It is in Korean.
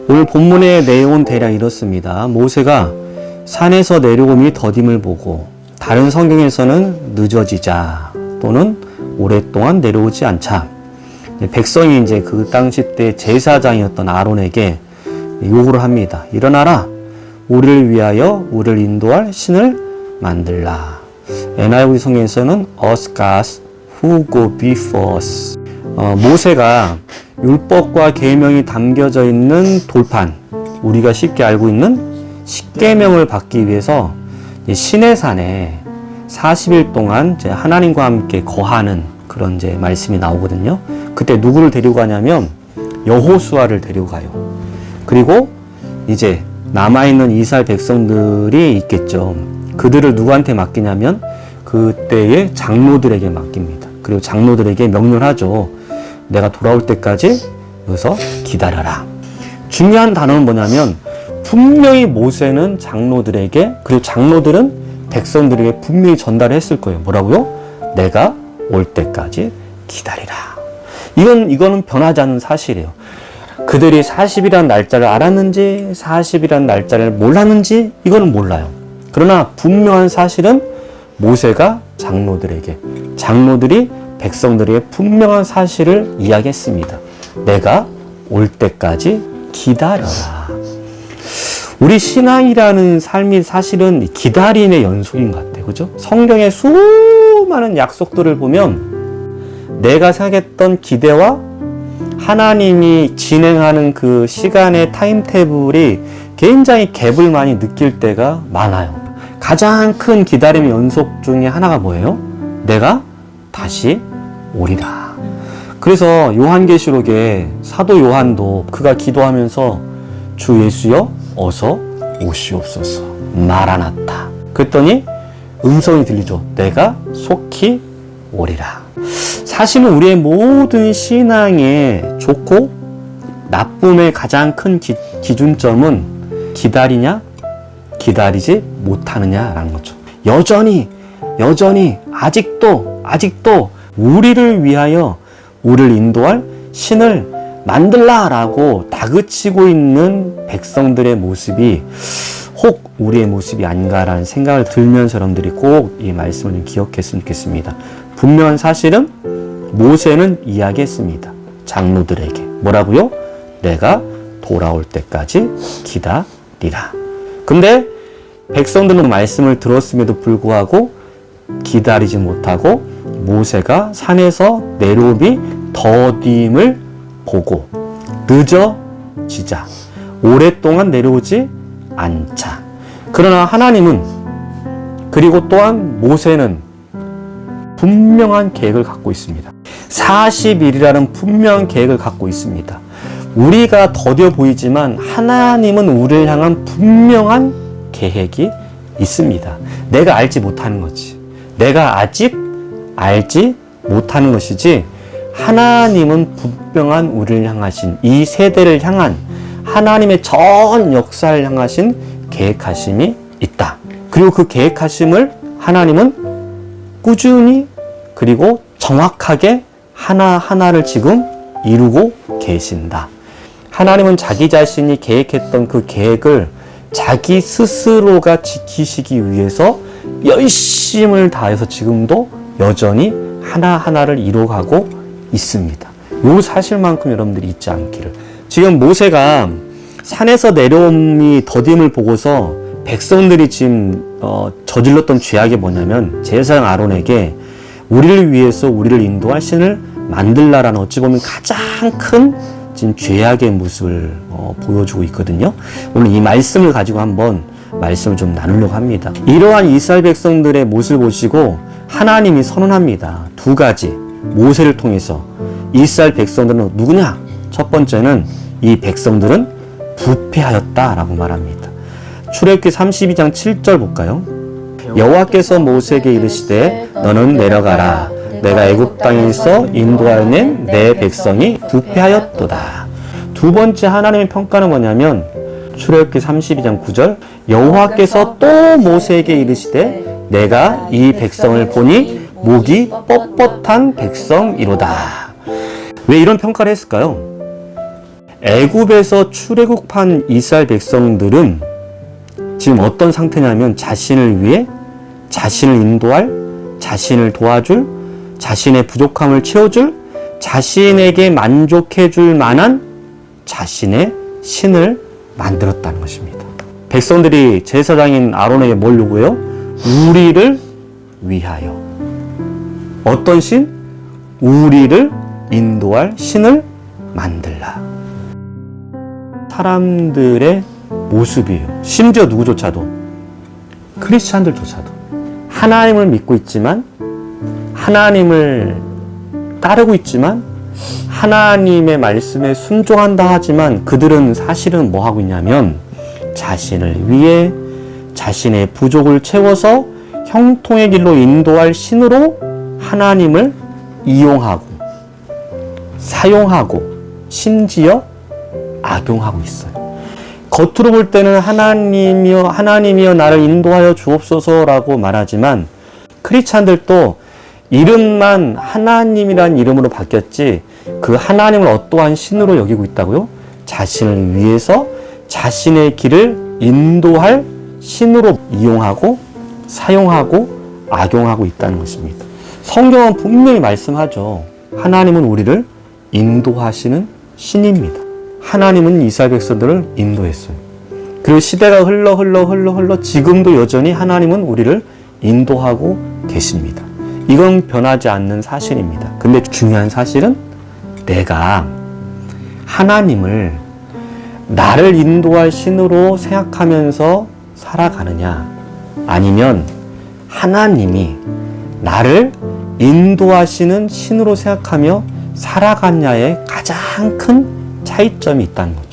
오늘 본문의 내용은 대략 이렇습니다. 모세가 산에서 내려옴이 더딤을 보고 다른 성경에서는 늦어지자 또는 오랫동안 내려오지 않자 백성이 이제 그 당시 때 제사장이었던 아론에게 요구를 합니다. 일어나라. 우리를 위하여 우리를 인도할 신을 만들라. NIV 성경에서는 us gods who go before us. 모세가 율법과 계명이 담겨져 있는 돌판, 우리가 쉽게 알고 있는 십계명을 받기 위해서 시내산에 40일 동안 이제 하나님과 함께 거하는 그런 이제 말씀이 나오거든요. 그때 누구를 데리고 가냐면 여호수아를 데리고 가요. 그리고 이제 남아있는 이스라엘 백성들이 있겠죠. 그들을 누구한테 맡기냐면 그때의 장로들에게 맡깁니다. 그리고 장로들에게 명령을 하죠. 내가 돌아올 때까지 여기서 기다려라. 중요한 단어는 뭐냐면 분명히 모세는 장로들에게, 그리고 장로들은 백성들에게 분명히 전달했을 거예요. 뭐라고요? 내가 올 때까지 기다리라. 이거는 변하지 않는 사실이에요. 그들이 40이라는 날짜를 알았는지 40이라는 날짜를 몰랐는지 이거는 몰라요. 그러나 분명한 사실은 모세가 장로들이 백성들에게 분명한 사실을 이야기했습니다. 내가 올 때까지 기다려라. 우리 신앙이라는 삶이 사실은 기다림의 연속인 것 같아요. 그죠? 성경의 수많은 약속들을 보면 내가 생각했던 기대와 하나님이 진행하는 그 시간의 타임테이블이 굉장히 갭을 많이 느낄 때가 많아요. 가장 큰 기다림의 연속 중에 하나가 뭐예요? 내가 다시 오리라. 그래서 요한계시록에 사도 요한도 그가 기도하면서 주 예수여 어서 오시옵소서 마라나타. 그랬더니 음성이 들리죠. 내가 속히 오리라. 사실은 우리의 모든 신앙의 좋고 나쁨의 가장 큰 기준점은 기다리냐 기다리지 못하느냐라는 거죠. 여전히 아직도 우리를 위하여 우리를 인도할 신을 만들라라고 다그치고 있는 백성들의 모습이 혹 우리의 모습이 아닌가라는 생각을 들면서 여러분들이 꼭 이 말씀을 좀 기억했으면 좋겠습니다. 분명한 사실은 모세는 이야기했습니다. 장로들에게 뭐라고요? 내가 돌아올 때까지 기다리라. 근데 백성들은 말씀을 들었음에도 불구하고 기다리지 못하고 모세가 산에서 내려옴이 더딤을 보고 늦어지자 오랫동안 내려오지 않자. 그러나 하나님은 그리고 또한 모세는 분명한 계획을 갖고 있습니다. 40일이라는 분명한 계획을 갖고 있습니다. 우리가 더뎌 보이지만 하나님은 우리를 향한 분명한 계획이 있습니다. 내가 알지 못하는 거지. 내가 아직 알지 못하는 것이지 하나님은 분명한 우리를 향하신 이 세대를 향한 하나님의 전 역사를 향하신 계획하심이 있다. 그리고 그 계획하심을 하나님은 꾸준히 그리고 정확하게 하나하나를 지금 이루고 계신다. 하나님은 자기 자신이 계획했던 그 계획을 자기 스스로가 지키시기 위해서 열심을 다해서 지금도 여전히 하나하나를 이루어가고 있습니다. 이 사실만큼 여러분들이 잊지 않기를. 지금 모세가 산에서 내려옴이 더딤을 보고서 백성들이 지금 저질렀던 죄악이 뭐냐면 제사장 아론에게 우리를 위해서 우리를 인도할 신을 만들라라는 어찌 보면 가장 큰 지금 죄악의 모습을 보여주고 있거든요. 오늘 이 말씀을 가지고 한번 말씀을 좀 나누려고 합니다. 이러한 이스라엘 백성들의 모습을 보시고 하나님이 선언합니다. 두 가지 모세를 통해서 이스라엘 백성들은 누구냐? 첫 번째는 이 백성들은 부패하였다라고 말합니다. 출애굽기 32장 7절 볼까요? 여호와께서 모세에게 이르시되 너는 내려가라. 내가 애굽 땅에서 인도하여 내 백성이 부패하였도다. 두 번째 하나님의 평가는 뭐냐면 출애굽기 32장 9절 여호와께서 또 모세에게 이르시되 내가 이 백성을 보니 목이 뻣뻣한 백성이로다. 왜 이런 평가를 했을까요? 애굽에서 출애굽한 이스라엘 백성들은 지금 어떤 상태냐면 자신을 위해 자신을 인도할, 자신을 도와줄, 자신의 부족함을 채워줄, 자신에게 만족해줄 만한 자신의 신을 만들었다는 것입니다. 백성들이 제사장인 아론에게 뭘 요구해요? 우리를 위하여. 어떤 신? 우리를 인도할 신을 만들라. 사람들의 모습이에요. 심지어 누구조차도, 크리스찬들조차도 하나님을 믿고 있지만, 하나님을 따르고 있지만, 하나님의 말씀에 순종한다 하지만 그들은 사실은 뭐 하고 있냐면 자신을 위해 자신의 부족을 채워서 형통의 길로 인도할 신으로 하나님을 이용하고 사용하고 심지어 악용하고 있어요. 겉으로 볼 때는 하나님이여 나를 인도하여 주옵소서라고 말하지만 크리스찬들도 이름만 하나님이란 이름으로 바뀌었지 그 하나님을 어떠한 신으로 여기고 있다고요? 자신을 위해서 자신의 길을 인도할 신으로 이용하고 사용하고 악용하고 있다는 것입니다. 성경은 분명히 말씀하죠. 하나님은 우리를 인도하시는 신입니다. 하나님은 이스라엘 백성들을 인도했어요. 그리고 시대가 흘러 지금도 여전히 하나님은 우리를 인도하고 계십니다. 이건 변하지 않는 사실입니다. 근데 중요한 사실은 내가 하나님을 나를 인도할 신으로 생각하면서 살아가느냐, 아니면 하나님이 나를 인도하시는 신으로 생각하며 살아갔냐의 가장 큰 차이점이 있다는 거죠.